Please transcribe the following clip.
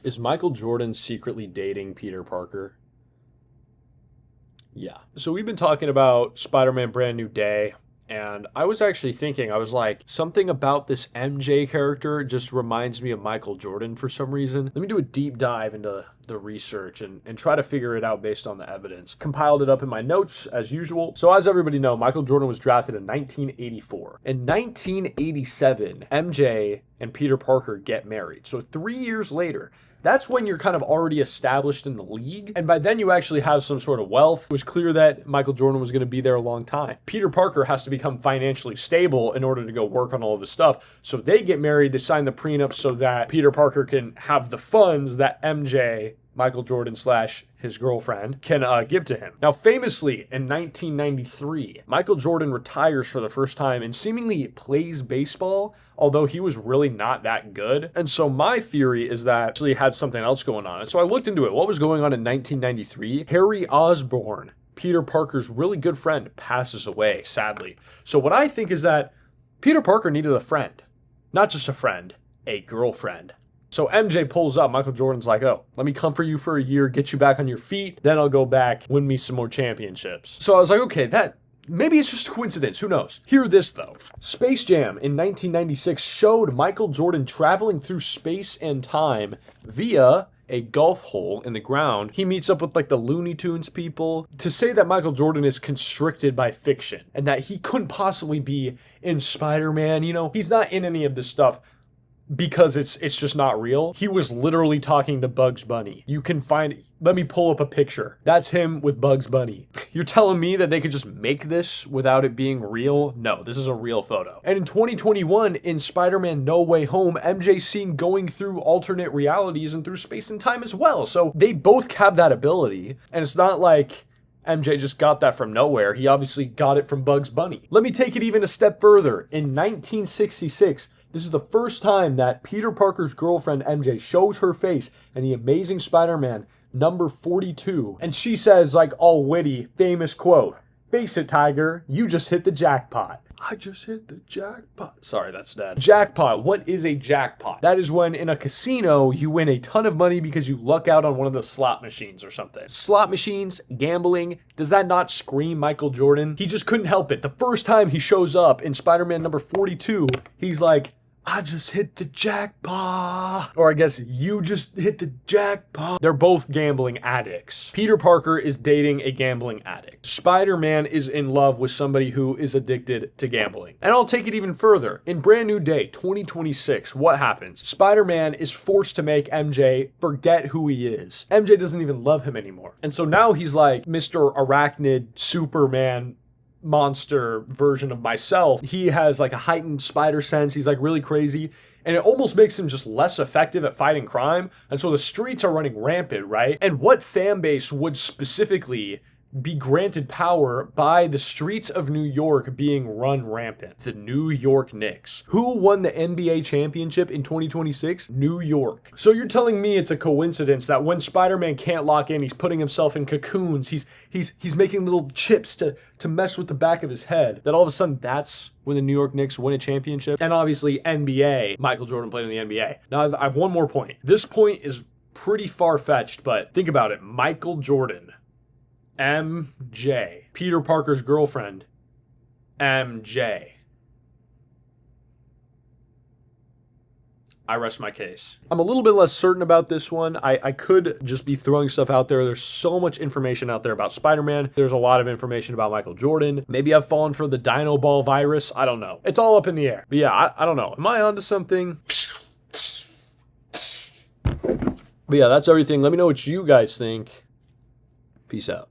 Is Michael Jordan secretly dating Peter Parker? Yeah. So we've been talking about Spider-Man Brand New Day, and I was actually thinking, I was like, something about this MJ character just reminds me of Michael Jordan for some reason. Let me do a deep dive into the research and try to figure it out based on the evidence. Compiled it up in my notes as usual. So as everybody know, Michael Jordan was drafted in 1984. In 1987, MJ and Peter Parker get married. So 3 years later, that's when you're kind of already established in the league. And by then you actually have some sort of wealth. It was clear that Michael Jordan was going to be there a long time. Peter Parker has to become financially stable in order to go work on all of this stuff. So they get married, they sign the prenup so that Peter Parker can have the funds that MJ, Michael Jordan / his girlfriend, can give to him. Now, famously, in 1993, Michael Jordan retires for the first time and seemingly plays baseball, although he was really not that good. And so my theory is that actually had something else going on. And so I looked into it. What was going on in 1993? Harry Osborn, Peter Parker's really good friend, passes away, sadly. So what I think is that Peter Parker needed a friend. Not just a friend, a girlfriend. So MJ pulls up. Michael Jordan's like, oh, let me comfort you for a year, get you back on your feet. Then I'll go back, win me some more championships. So I was like, okay, maybe it's just a coincidence. Who knows? Hear this, though. Space Jam in 1996 showed Michael Jordan traveling through space and time via a golf hole in the ground. He meets up with like the Looney Tunes people. To say that Michael Jordan is constricted by fiction and that he couldn't possibly be in Spider-Man, he's not in any of this stuff because it's just not real. He was literally talking to Bugs Bunny. You can find, let me pull up a picture. That's him with Bugs Bunny. You're telling me that they could just make this without it being real? No, this is a real photo. And in 2021, in Spider-Man No Way Home, MJ's seen going through alternate realities and through space and time as well. So they both have that ability. And it's not like MJ just got that from nowhere. He obviously got it from Bugs Bunny. Let me take it even a step further. In 1966, this is the first time that Peter Parker's girlfriend MJ shows her face in The Amazing Spider-Man number 42. And she says, like all witty, famous quote, "Face it, Tiger, you just hit the jackpot." I just hit the jackpot. Sorry, that's dead. Jackpot. What is a jackpot? That is when in a casino you win a ton of money because you luck out on one of the slot machines or something. Slot machines, gambling, does that not scream Michael Jordan? He just couldn't help it. The first time he shows up in Spider-Man number 42, he's like, I just hit the jackpot. Or I guess you just hit the jackpot. They're both gambling addicts. Peter Parker is dating a gambling addict. Spider-Man is in love with somebody who is addicted to gambling. And I'll take it even further. In Brand New Day, 2026, what happens? Spider-Man is forced to make MJ forget who he is. MJ doesn't even love him anymore. And so now he's like Mr. Arachnid Superman monster version of myself. He has like a heightened spider sense. He's like really crazy. And it almost makes him just less effective at fighting crime. And so the streets are running rampant, right? And what fan base would specifically be granted power by the streets of New York being run rampant? The New York Knicks. Who won the NBA championship in 2026? New York. So you're telling me it's a coincidence that when Spider-Man can't lock in, he's putting himself in cocoons, he's making little chips to mess with the back of his head, that all of a sudden that's when the New York Knicks win a championship? And obviously NBA, Michael Jordan played in the NBA. Now I have one more point. This point is pretty far-fetched, but think about it. Michael Jordan, MJ, Peter Parker's girlfriend, MJ. I rest my case. I'm a little bit less certain about this one. I could just be throwing stuff out there. There's so much information out there about Spider-Man. There's a lot of information about Michael Jordan. Maybe I've fallen for the Dino Ball virus. I don't know. It's all up in the air. But yeah, I don't know. Am I onto something? But yeah, that's everything. Let me know what you guys think. Peace out.